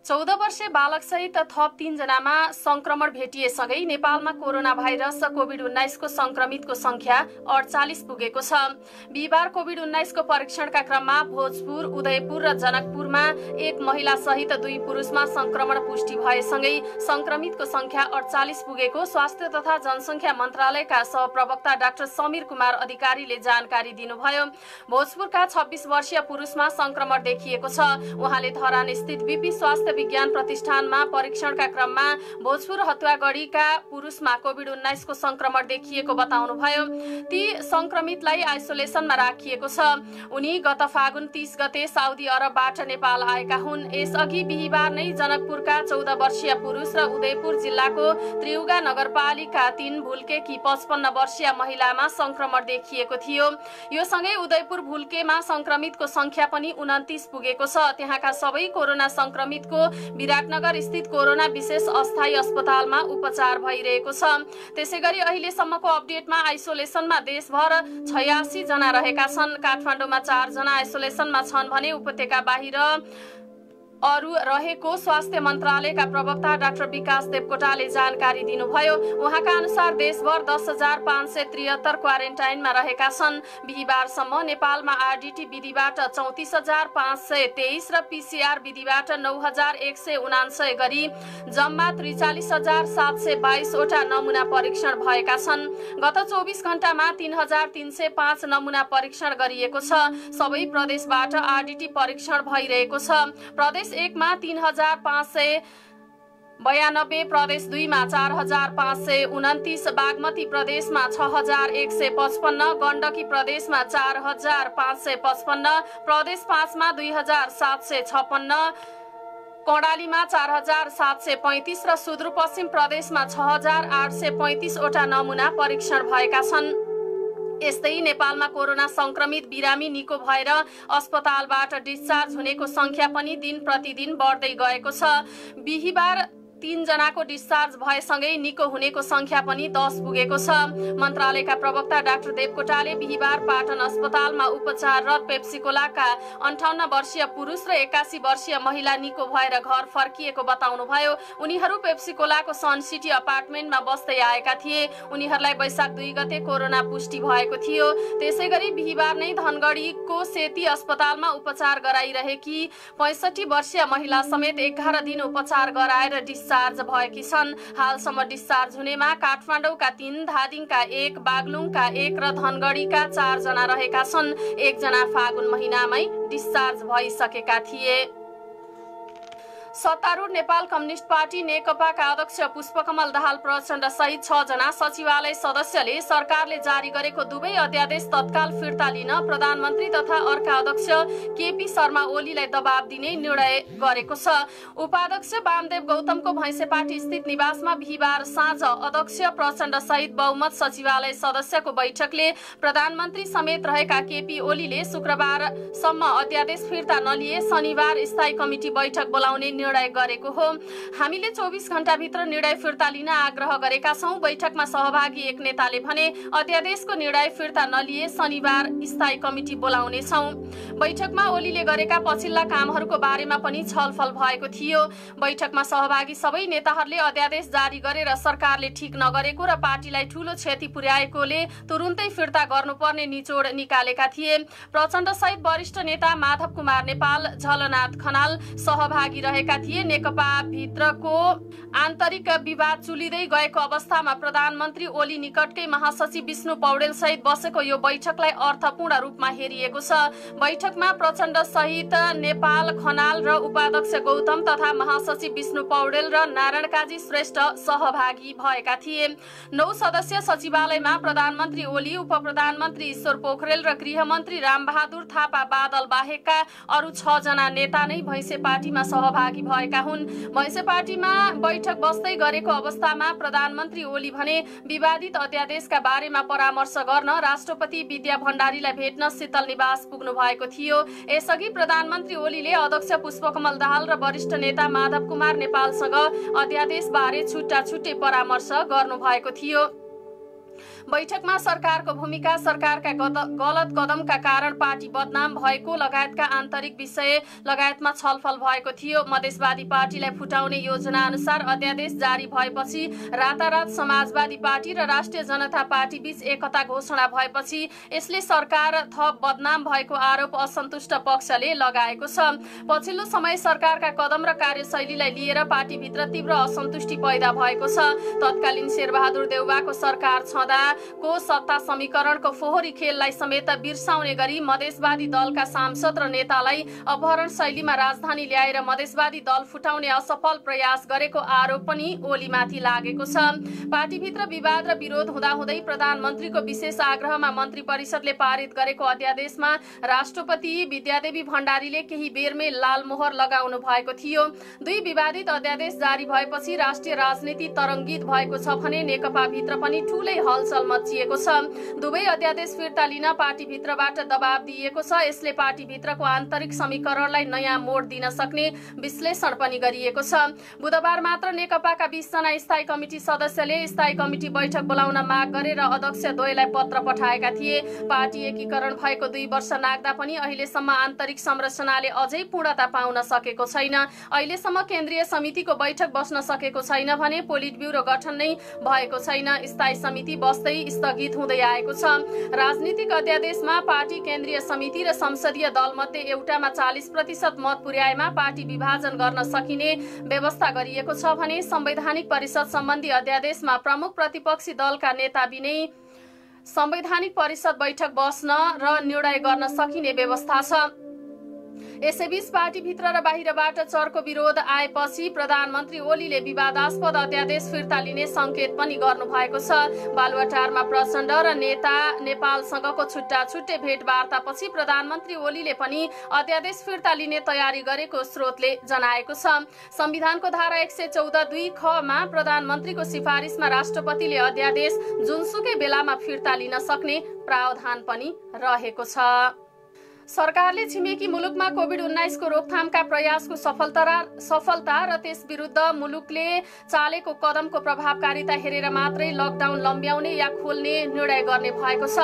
14 वर्षीय बालकसहित थप 3 जनामा संक्रमण भेटिएसँगै नेपालमा कोरोना भाइरस कोभिड-19 को संक्रमितको संख्या 48 पुगेको छ। बिहिबार कोभिड-19 को परीक्षणका क्रममा भोजपुर, उदयपुर र जनकपुरमा एक महिला सहित 2 पुरुषमा संक्रमण पुष्टि भएसँगै संक्रमितको संख्या 48 पुगेको स्वास्थ्य तथा जनसंख्या मन्त्रालयका सहप्रवक्ता डाक्टर समीर कुमार अधिकारीले जानकारी दिनुभयो। भोजपुरका 26 वर्षीय पुरुषमा संक्रमण देखिएको छ। उहाँले धरान स्थित बीपी स्वास्थ्य विज्ञान प्रतिष्ठानमा परीक्षणका क्रममा भोजपुर हतुवागढीका पुरुषमा कोभिड-19 को संक्रमण देखिएको बताउनुभयो। ती संक्रमितलाई आइसोलेसनमा राखिएको छ। उनी गत फागुन 30 गते साउदी अरबबाट नेपाल आएका हुन्। यसअघि बिहिबार नै जनकपुरका 14 वर्षीय पुरुष र उदयपुर जिल्लाको त्रिउगा नगरपालिका 3 भुल्केकी 55 वर्षीय महिलामा संक्रमण देखिएको थियो। यो सँगै उदयपुर भुल्केमा संक्रमितको संख्या पनि 29 पुगेको छ। त्यहाँका सबै कोरोना संक्रमितको विराटनगर स्थित कोरोना विशेष अस्थायी अस्पतालमा उपचार भइरहेको छ। त्यसैगरी अहिलेसम्मको अपडेटमा आइसोलेसनमा देशभर 86 जना रहेका छन्। काठमाडौँमा 4 जना आइसोलेसनमा छन् भने उपत्यका बाहिर अरु रहेको स्वास्थ्य मन्त्रालयका प्रवक्ता डाक्टर विकास देवकोटाले जानकारी दिनुभयो। उहाँका अनुसार देशभर 10,573 क्वारेन्टाइनमा रहेका छन्। बिहिबारसम्म नेपालमा आरडीटी विधिबाट 34,523 र पीसीआर विधिबाट 9,179 गरी जम्मा 43,722 वटा नमुना परीक्षण भएका छन्। गत 24 घण्टामा 3,305 नमुना परीक्षण गरिएको छ। सबै प्रदेशबाट आरडीटी परीक्षण भइरहेको छ। प्रदेश 1 मा 3,592, प्रदेश 2 मा 4,529, बागमती प्रदेशमा 6,155, गण्डकी प्रदेशमा 4,555, प्रदेश 5 मा 2,756, कर्णालीमा 4,735 र सुदूरपश्चिम प्रदेशमा 6,835 वटा नमुना परीक्षण भएका छन्। यस्तै नेपालमा कोरोना संक्रमित बिरामी निको भएर अस्पतालबाट डिस्चार्ज हुनेको संख्या पनि दिन प्रतिदिन बढ्दै गएको छ। बिहिबार 3 जनाको डिस्चार्ज भएसँगै निको हुनेको संख्या पनि 10 पुगेको छ। मन्त्रालयका प्रवक्ता डाक्टर देवकोटाले बिहिबार पाटन अस्पतालमा उपचाररत पेप्सिकोलाका 58 वर्षीय पुरुष र 81 वर्षीय महिला निको भएर घर फर्किएको बताउनुभयो। उनीहरू पेप्सिकोलाको सन सिटी अपार्टमेन्टमा बस्दै आएका थिए। उनीहरूलाई वैशाख 2 गते कोरोना पुष्टि भएको थियो। त्यसैगरी बिहिबार नै धनगढीको सेती अस्पतालमा उपचार गराइरहेकी 65 वर्षीय महिला समेत 11 दिन उपचार गराएर डिस्चार्ज भएकी छन्। हालसम्म डिस्चार्ज हुनेमा काठमाडौँका 3, धादिङका 1, बागलुङका 1 र धनगढीका 4 जना रहेका छन्। 1 जना फागुन महिनामै डिस्चार्ज भइसकेका थिए। सत्तारूढ नेपाल कम्युनिस्ट पार्टी नेकपाका अध्यक्ष पुष्पकमल दाहाल प्रचण्ड सहित 6 जना सचिवालय सदस्यले सरकारले जारी गरेको दुवै अध्यादेश तत्काल फिर्ता लिन प्रधानमन्त्री तथा अर्का अध्यक्ष केपी शर्मा ओलीलाई दबाब दिने निर्णय गरेको छ। उपाध्यक्ष वामदेव गौतमको भैंसेपाटी स्थित निवासमा बिहिबार साँझ अध्यक्ष प्रचण्ड सहित बहुमत सचिवालय सदस्यको बैठकले प्रधानमन्त्री समेत रहेका केपी ओलीले शुक्रबारसम्म अध्यादेश फिर्ता नलिए शनिबार स्थायी कमिटी बैठक बोलाउने निर्णय गरेको हो। हामीले 24 घण्टाभित्र निर्णय फिर्ता लिन आग्रह गरेका छौं। बैठकमा सहभागी एक नेताले भने अध्यादेशको निर्णय फिर्ता नलिए शनिबार स्थायी कमिटी बोलाउने छौं। बैठकमा ओलीले गरेका पछिल्ला कामहरूको बारेमा पनि छलफल भएको थियो। बैठकमा सहभागी सबै नेताहरूले अध्यादेश जारी गरेर सरकारले ठीक नगरेको र पार्टीलाई ठूलो क्षति पुर्याएकोले तुरुन्तै फिर्ता गर्नुपर्ने निचोड निकालेका थिए। प्रचण्ड सहित वरिष्ठ नेता माधव कुमार नेपाल, झलनाथ खनाल सहभागी रहेका थिए। नेकपा भित्रको आन्तरिक विवाद चुलिँदै गएको अवस्थामा प्रधानमन्त्री ओली निकटकै महासचिव विष्णु पौडेल सहित बसेको यो बैठकलाई अर्थपूर्ण रूपमा हेरिएको छ। बैठकमा प्रचण्ड सहित नेपाल, खनाल र उपाध्यक्ष गौतम तथा महासचिव विष्णु पौडेल र नारायण काजी श्रेष्ठ सहभागी भएका थिए। 9 सदस्यीय सचिवालयमा प्रधानमन्त्री ओली, उपप्रधानमन्त्री ईश्वर पोखरेल र गृहमन्त्री रामबहादुर थापा बादल बाहेकका अरु 6 जना नेता नै भैंसेपाटीमा सहभागी भएका हुन्। भैंसेपाटीमा बैठक बस्दै गरेको अवस्थामा प्रधानमन्त्री ओली भने विवादित अध्यादेशका बारेमा परामर्श गर्न राष्ट्रपति विद्या भण्डारीलाई भेट्न शीतल निवास पुग्नु भएको थियो। यसअघि प्रधानमन्त्री ओलीले अध्यक्ष पुष्पकमल दाहाल र वरिष्ठ नेता माधव कुमार नेपालसँग अध्यादेश बारे छुट्टा छुट्टै परामर्श गर्नु भएको थियो। बैठकमा सरकारको भूमिका, सरकारका गलत कदमका कारण पार्टी बदनाम भएको लगायतका आन्तरिक विषय लगायतमा छलफल भएको थियो। मधेसवादी पार्टीलाई फुटाउने योजना अनुसार अध्यादेश जारी भएपछि रातारात समाजवादी पार्टी र राष्ट्रिय जनता पार्टी बीच एकता घोषणा भएपछि यसले सरकार थप बदनाम भएको आरोप असन्तुष्ट पक्षले लगाएको छ। पछिल्लो समय सरकारका कदम र कार्यशैलीलाई लिएर पार्टीभित्र तीव्र असन्तुष्टि पैदा भएको छ। तत्कालीन शेरबहादुर देउवाको सरकार छँदाको सत्ता समीकरणको फोहोरी खेललाई समेत बिर्साउने गरी मधेसवादी दलका सांसद र नेतालाई अपहरण शैलीमा राजधानी ल्याएर मधेसवादी दल फुटाउने असफल प्रयास गरेको आरोप पनि ओलीमाथि लागेको छ। पार्टीभित्र विवाद र विरोध हुँदाहुँदै प्रधानमन्त्रीको विशेष आग्रहमा मन्त्री परिषदले पारित गरेको अध्यादेशमा राष्ट्रपति विद्यादेवी भण्डारीले केही बेरमै लाल मोहर लगाउनु भएको थियो। दुई विवादित अध्यादेश जारी भएपछि राष्ट्रिय राजनीति तरङ्गित भएको छ भने नेकपा भित्र पनि ठूलै हलचल मचिएको छ। दुवै अध्यादेश फिर्ता लिन पार्टीभित्रबाट दबाब दिएको छ। यसले पार्टीभित्रको आन्तरिक समीकरणलाई नयाँ मोड दिन सक्ने विश्लेषण पनि गरिएको छ। बुधबार मात्र नेकपाका 20 जना स्थायी कमिटी सदस्यले स्थायी कमिटी बैठक बोलाउन माग गरेर अध्यक्ष द्वयलाई पत्र पठाएका थिए। पार्टी एकीकरण भएको 2 वर्ष नाग्दा पनि अहिलेसम्म आन्तरिक संरचनाले अझै पूर्णता पाउन सकेको छैन। अहिलेसम्म केन्द्रीय समितिको बैठक बस्न सकेको छैन भने पोलिट ब्युरो गठन नै भएको छैन। स्थायी समिति बस्दै स्थगित हुँदै आएको छ। राजनीतिक अध्यादेशमा पार्टी केन्द्रीय समिति र संसदीय दल मध्ये एउटामा 40% मत पुर्याएमा पार्टी विभाजन गर्न सकिने व्यवस्था गरिएको छ भने संवैधानिक परिषद सम्बन्धी अध्यादेशमा प्रमुख प्रतिपक्षी दलका नेता बिनै संवैधानिक परिषद बैठक बस्न र निर्णय गर्न सकिने व्यवस्था छ। यसैबीच पार्टीभित्र र बाहिरबाट चर्को विरोध आएपछि प्रधानमन्त्री ओलीले विवादास्पद अध्यादेश फिर्ता लिने संकेत पनि गर्नु भएको छ। बालुवाटारमा प्रचण्ड र नेता नेपालसँगको छुट्टा छुट्टै भेटवार्तापछि प्रधानमन्त्री ओलीले पनि अध्यादेश फिर्ता लिने तयारी गरेको स्रोतले जनाएको छ। संविधानको धारा 114(2) ख मा प्रधानमन्त्रीको सिफारिसमा राष्ट्रपतिले अध्यादेश जुनसुकै बेलामा फिर्ता लिन सक्ने प्रावधान पनि रहेको छ। सरकारले छिमेकी मुलुकमा कोभिड-19 को रोकथामका प्रयासको सफलता र त्यस विरुद्ध मुलुकले चालेको कदमको प्रभावकारिता हेरेर मात्रै लकडाउन लम्ब्याउने या खोल्ने निर्णय गर्ने भएको छ।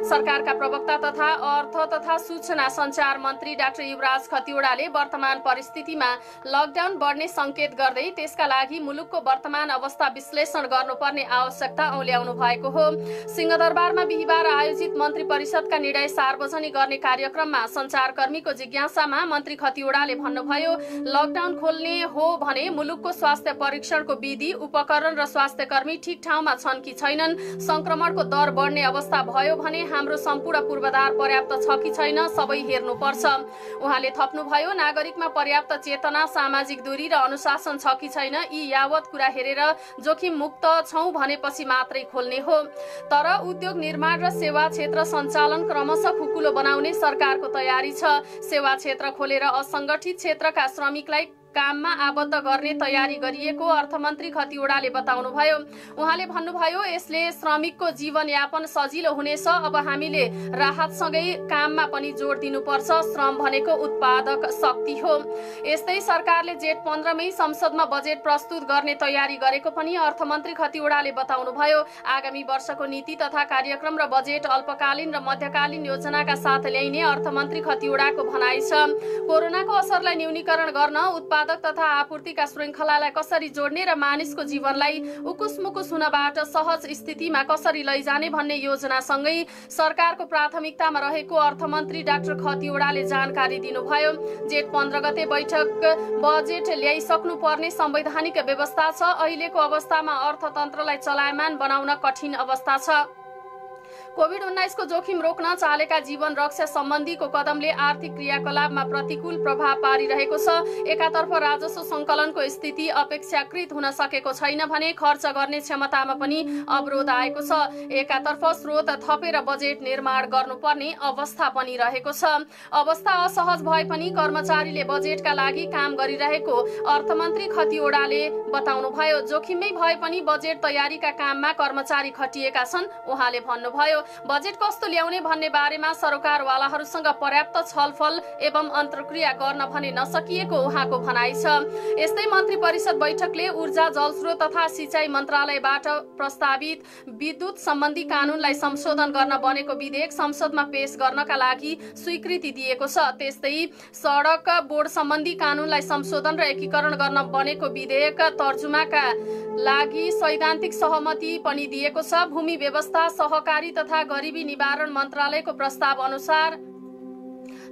सरकारका प्रवक्ता तथा अर्थ तथा सूचना सञ्चार मन्त्री डाक्टर युवराज खतिवडाले वर्तमान परिस्थितिमा लकडाउन बढ्ने संकेत गर्दै त्यसका लागि मुलुकको वर्तमान अवस्था विश्लेषण गर्नुपर्ने आवश्यकता औल्याउनु भएको हो। सिंहदरबारमा बिहिबार आयोजित मन्त्री परिषदका निर्णय सार्वजनिक गर्ने कार्यक्रममा सञ्चारकर्मीको जिज्ञासामा मन्त्री खतिवडाले भन्नुभयो, लकडाउन खोल्ने हो भने मुलुकको स्वास्थ्य परीक्षणको विधि, उपकरण र स्वास्थ्यकर्मी ठिक ठाउँमा छन् कि छैनन्, संक्रमणको दर बढ्ने अवस्था भयो भने हाम्रो सम्पूर्ण पूर्वाधार पर्याप्त छ कि छैन, सबै हेर्नुपर्छ। उहाँले थप्नुभयो, नागरिकमा पर्याप्त चेतना, सामाजिक दूरी र अनुशासन छ कि छैन, यी यावत कुरा हेरेर जोखिम मुक्त छौं भनेपछि मात्रै खोल्ने हो। तर उद्योग, निर्माण र सेवा क्षेत्र सञ्चालन क्रमशः खुकुलो बनाउने सरकारको तयारी छ। सेवा क्षेत्र खोलेर असंगठित क्षेत्रका श्रमिकलाई काममा आबद्ध गर्ने तयारी गरिएको अर्थमन्त्री खतिवडाले बताउनुभयो। उहाँले भन्नुभयो, यसले श्रमिकको जीवनयापन सजिलो हुनेछ। अब हामीले राहतसँगै काममा पनि जोड दिनुपर्छ। श्रम भनेको उत्पादक शक्ति हो। यस्तै सरकारले जेठ 15 मै संसदमा बजेट प्रस्तुत गर्ने तयारी गरेको पनि अर्थमन्त्री खतिवडाले बताउनुभयो। आगामी वर्षको नीति तथा कार्यक्रम र बजेट अल्पकालीन र मध्यकालीन योजनाका साथ ल्याइने अर्थमन्त्री खतिवडाको भनाइ छ। कोरोनाको असरलाई न्यूनीकरण गर्न उत्पादक तथा आपूर्तिका श्रृङ्खलालाई कसरी जोड्ने र मानिसको जीवनलाई उकुस-मुकुस हुनबाट सहज स्थितिमा कसरी लैजाने भन्ने योजनासँगै सरकारको प्राथमिकतामा रहेको अर्थमन्त्री डाक्टर खतिवडाले जानकारी दिनुभयो। जेठ 15 गते बजेट ल्याइसक्नु पर्ने संवैधानिक व्यवस्था छ। अहिलेको अवस्थामा अर्थतन्त्रलाई चलायमान बनाउन कठिन अवस्था छ। कोभिड-19 को जोखिम रोक्न चालेका जीवन रक्षा सम्बन्धीको कदमले आर्थिक क्रियाकलापमा प्रतिकूल प्रभाव पारिरहेको छ। एकातर्फ राजस्व संकलनको स्थिति अपेक्षाकृत हुन सकेको छैन भने खर्च गर्ने क्षमतामा पनि अवरोध आएको छ। एकातर्फ स्रोत थपेर बजेट निर्माण गर्नुपर्ने अवस्था पनि रहेको छ। अवस्था असहज भए पनि कर्मचारीले बजेटका लागि काम गरिरहेको अर्थमन्त्री खतिवडाले बताउनुभयो। जोखिममै भए पनि बजेट तयारीका काममा कर्मचारी खटिएका छन्। उहाँले भन्नुभयो, बजेट कस्तो ल्याउने भन्ने बारेमा सरोकारवालाहरूसँग पर्याप्त छलफल एवं अन्तर्क्रिया गर्न भने नसकिएको उहाँको भनाइ छ। यस्तै मन्त्री परिषद बैठकले ऊर्जा, जलस्रोत तथा सिंचाई मन्त्रालयबाट प्रस्तावित विद्युत सम्बन्धी कानूनलाई संशोधन गर्न बनेको विधेयक संसदमा पेश गर्नका लागि स्वीकृति दिएको छ। त्यस्तै सडक बोर्ड सम्बन्धी कानूनलाई संशोधन र एकीकरण गर्न बनेको विधेयक तर्जुमाका लागि सैद्धान्तिक सहमति पनि दिएको छ। भूमि व्यवस्था, सहकारी तथा गरिबी निवारण मन्त्रालयको प्रस्ताव अनुसार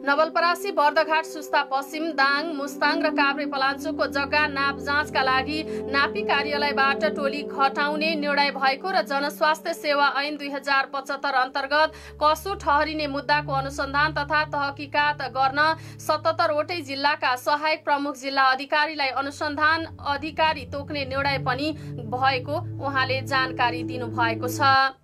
नवलपरासी, बर्दघाट, सुस्ता पश्चिम, दाङ, मुस्ताङ र काभ्रे पलाञ्चोकको जग्गा नाप जाँचका लागि नापी कार्यालयबाट टोली घटाउने निर्णय भएको र जनस्वास्थ्य सेवा ऐन 2075 अन्तर्गत कसो ठहरिने मुद्दाको अनुसन्धान तथा तहकिकात गर्न 77 वटै जिल्लाका सहायक प्रमुख जिल्ला अधिकारीलाई अनुसन्धान अधिकारी तोक्ने निर्णय पनि भएको उहाँले जानकारी दिनुभएको छ।